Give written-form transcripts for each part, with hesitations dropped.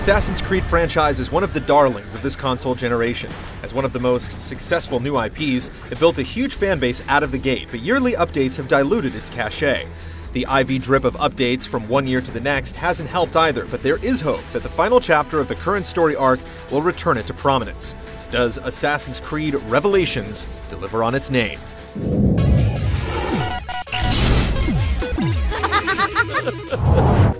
Assassin's Creed franchise is one of the darlings of this console generation. As one of the most successful new IPs, it built a huge fanbase out of the gate, but yearly updates have diluted its cachet. The IV drip of updates from one year to the next hasn't helped either, but there is hope that the final chapter of the current story arc will return it to prominence. Does Assassin's Creed Revelations deliver on its name?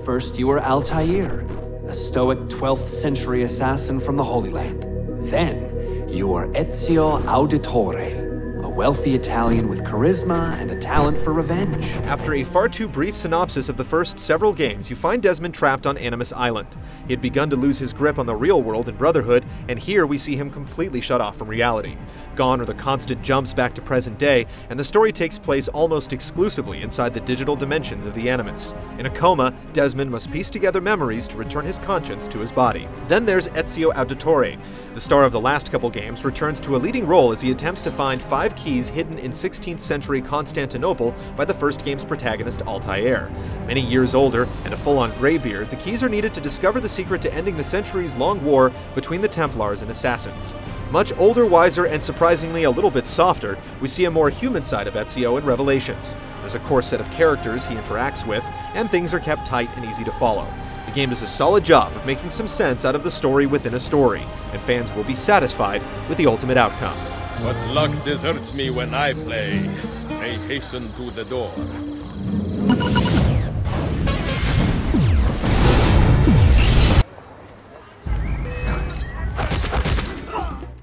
First you were Altair, a stoic 12th century assassin from the Holy Land. Then you were Ezio Auditore, a wealthy Italian with charisma and a talent for revenge. After a far too brief synopsis of the first several games, you find Desmond trapped on Animus Island. He had begun to lose his grip on the real world in Brotherhood, and here we see him completely shut off from reality. Gone are the constant jumps back to present day, and the story takes place almost exclusively inside the digital dimensions of the Animus. In a coma, Desmond must piece together memories to return his conscience to his body. Then there's Ezio Auditore. The star of the last couple games returns to a leading role as he attempts to find 5 keys hidden in 16th century Constantinople by the first game's protagonist Altair. Many years older and a full-on graybeard, the keys are needed to discover the secret to ending the centuries-long war between the Templars and Assassins. Much older, wiser, and surprisingly a little bit softer, we see a more human side of Ezio in Revelations. There's a core set of characters he interacts with, and things are kept tight and easy to follow. The game does a solid job of making some sense out of the story within a story, and fans will be satisfied with the ultimate outcome. But luck deserts me when I play. I hasten to the door.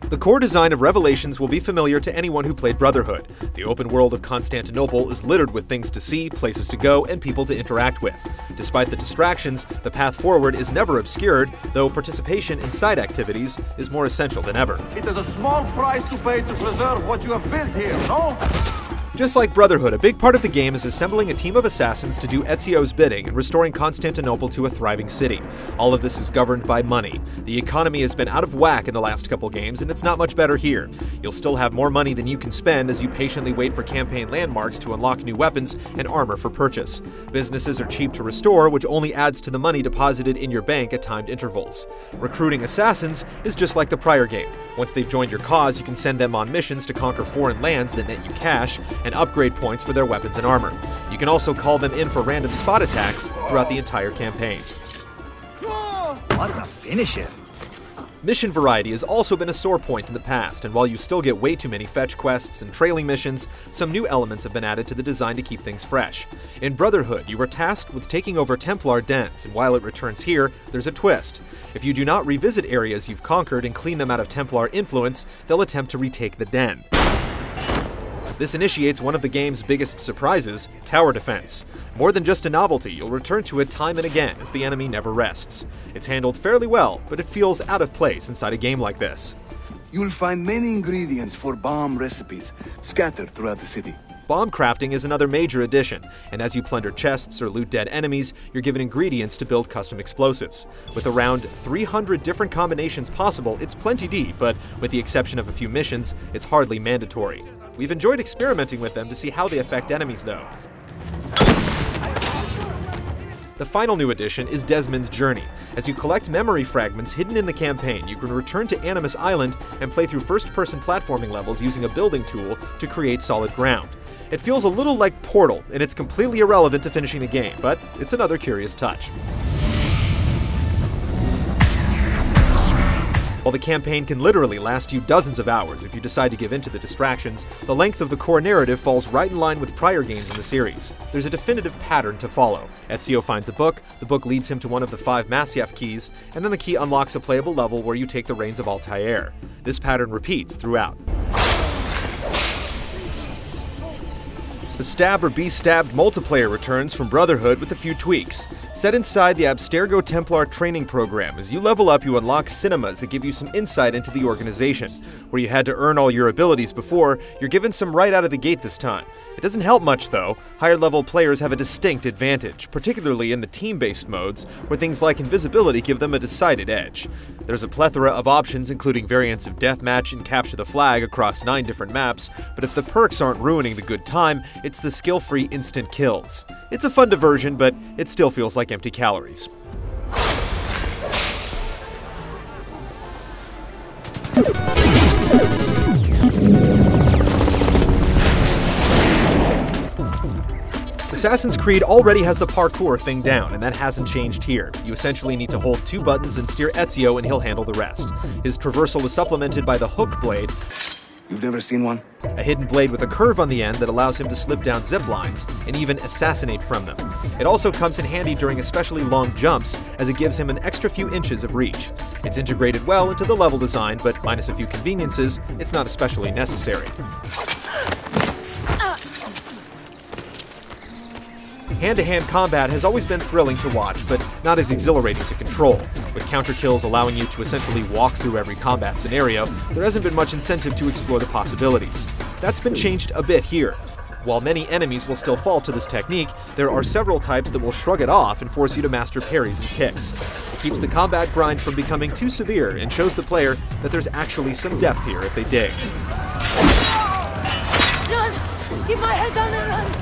The core design of Revelations will be familiar to anyone who played Brotherhood. The open world of Constantinople is littered with things to see, places to go, and people to interact with. Despite the distractions, the path forward is never obscured, though participation in side activities is more essential than ever. It is a small price to pay to preserve what you have built here, no? Just like Brotherhood, a big part of the game is assembling a team of assassins to do Ezio's bidding and restoring Constantinople to a thriving city. All of this is governed by money. The economy has been out of whack in the last couple games, and it's not much better here. You'll still have more money than you can spend as you patiently wait for campaign landmarks to unlock new weapons and armor for purchase. Businesses are cheap to restore, which only adds to the money deposited in your bank at timed intervals. Recruiting assassins is just like the prior game. Once they've joined your cause, you can send them on missions to conquer foreign lands that net you cash, and upgrade points for their weapons and armor. You can also call them in for random spot attacks throughout the entire campaign. What a finisher! Mission variety has also been a sore point in the past, and while you still get way too many fetch quests and trailing missions, some new elements have been added to the design to keep things fresh. In Brotherhood, you were tasked with taking over Templar dens, and while it returns here, there's a twist. If you do not revisit areas you've conquered and clean them out of Templar influence, they'll attempt to retake the den. This initiates one of the game's biggest surprises, tower defense. More than just a novelty, you'll return to it time and again as the enemy never rests. It's handled fairly well, but it feels out of place inside a game like this. You'll find many ingredients for bomb recipes scattered throughout the city. Bomb crafting is another major addition, and as you plunder chests or loot dead enemies, you're given ingredients to build custom explosives. With around 300 different combinations possible, it's plenty deep, but with the exception of a few missions, it's hardly mandatory. We've enjoyed experimenting with them to see how they affect enemies, though. The final new addition is Desmond's Journey. As you collect memory fragments hidden in the campaign, you can return to Animus Island and play through first-person platforming levels using a building tool to create solid ground. It feels a little like Portal, and it's completely irrelevant to finishing the game, but it's another curious touch. While the campaign can literally last you dozens of hours if you decide to give in to the distractions, the length of the core narrative falls right in line with prior games in the series. There's a definitive pattern to follow. Ezio finds a book, the book leads him to one of the 5 Masyaf keys, and then the key unlocks a playable level where you take the reins of Altair. This pattern repeats throughout. The Stab or Be Stabbed multiplayer returns from Brotherhood with a few tweaks. Set inside the Abstergo Templar training program, as you level up you unlock cinemas that give you some insight into the organization. Where you had to earn all your abilities before, you're given some right out of the gate this time. It doesn't help much though. Higher level players have a distinct advantage, particularly in the team-based modes, where things like invisibility give them a decided edge. There's a plethora of options including variants of deathmatch and capture the flag across 9 different maps, but if the perks aren't ruining the good time, it's the skill-free instant kills. It's a fun diversion, but it still feels like empty calories. Assassin's Creed already has the parkour thing down, and that hasn't changed here. You essentially need to hold 2 buttons and steer Ezio, and he'll handle the rest. His traversal is supplemented by the hook blade, You've never seen one? a hidden blade with a curve on the end that allows him to slip down zip lines and even assassinate from them. It also comes in handy during especially long jumps, as it gives him an extra few inches of reach. It's integrated well into the level design, but minus a few conveniences, it's not especially necessary. Hand-to-hand combat has always been thrilling to watch, but not as exhilarating to control. With counter kills allowing you to essentially walk through every combat scenario, there hasn't been much incentive to explore the possibilities. That's been changed a bit here. While many enemies will still fall to this technique, there are several types that will shrug it off and force you to master parries and kicks. It keeps the combat grind from becoming too severe and shows the player that there's actually some depth here if they dig. Run! Keep my head down and run!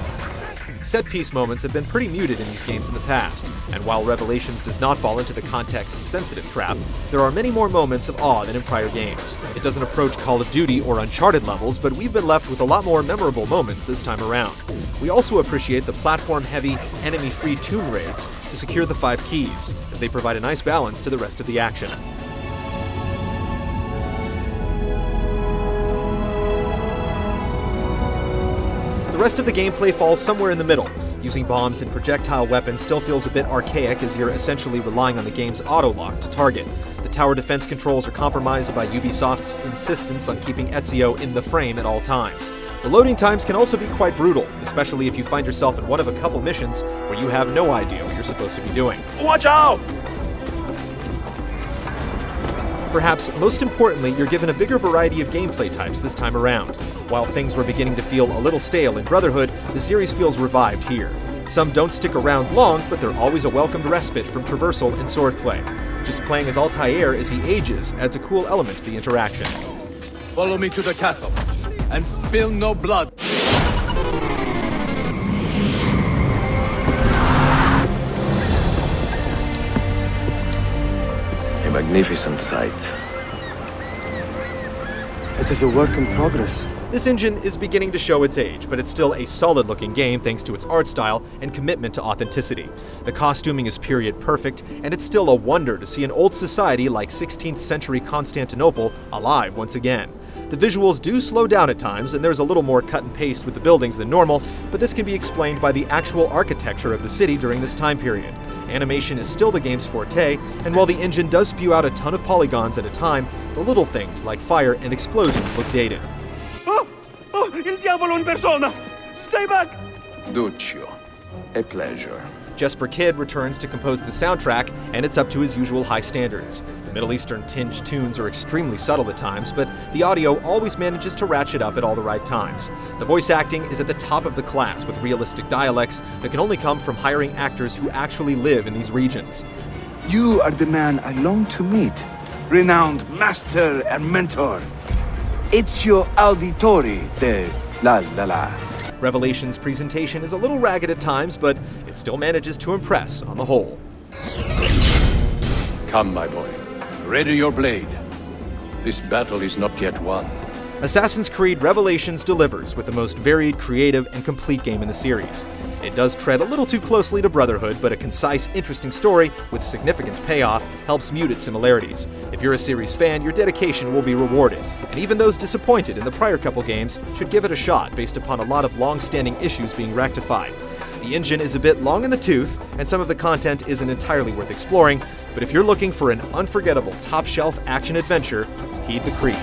Set-piece moments have been pretty muted in these games in the past, and while Revelations does not fall into the context-sensitive trap, there are many more moments of awe than in prior games. It doesn't approach Call of Duty or Uncharted levels, but we've been left with a lot more memorable moments this time around. We also appreciate the platform-heavy, enemy-free tomb raids to secure the 5 keys, as they provide a nice balance to the rest of the action. The rest of the gameplay falls somewhere in the middle. Using bombs and projectile weapons still feels a bit archaic, as you're essentially relying on the game's auto-lock to target. The tower defense controls are compromised by Ubisoft's insistence on keeping Ezio in the frame at all times. The loading times can also be quite brutal, especially if you find yourself in one of a couple missions where you have no idea what you're supposed to be doing. Watch out! Perhaps most importantly, you're given a bigger variety of gameplay types this time around. While things were beginning to feel a little stale in Brotherhood, the series feels revived here. Some don't stick around long, but they're always a welcomed respite from traversal and swordplay. Just playing as Altair as he ages adds a cool element to the interaction. Follow me to the castle, and spill no blood. A magnificent sight. It is a work in progress. This engine is beginning to show its age, but it's still a solid-looking game thanks to its art style and commitment to authenticity. The costuming is period perfect, and it's still a wonder to see an old society like 16th century Constantinople alive once again. The visuals do slow down at times, and there's a little more cut and paste with the buildings than normal, but this can be explained by the actual architecture of the city during this time period. Animation is still the game's forte, and while the engine does spew out a ton of polygons at a time, the little things like fire and explosions look dated. Oh, il diavolo in persona! Stay back! Duccio, a pleasure. Jesper Kyd returns to compose the soundtrack, and it's up to his usual high standards. The Middle Eastern tinged tunes are extremely subtle at times, but the audio always manages to ratchet up at all the right times. The voice acting is at the top of the class, with realistic dialects that can only come from hiring actors who actually live in these regions. You are the man I long to meet. Renowned master and mentor. Ezio Auditore de la. Revelation's presentation is a little ragged at times, but it still manages to impress on the whole. Come, my boy. Ready your blade. This battle is not yet won. Assassin's Creed Revelations delivers with the most varied, creative, and complete game in the series. It does tread a little too closely to Brotherhood, but a concise, interesting story with significant payoff helps mute its similarities. If you're a series fan, your dedication will be rewarded, and even those disappointed in the prior couple games should give it a shot based upon a lot of long-standing issues being rectified. The engine is a bit long in the tooth, and some of the content isn't entirely worth exploring, but if you're looking for an unforgettable top-shelf action-adventure, heed the creed.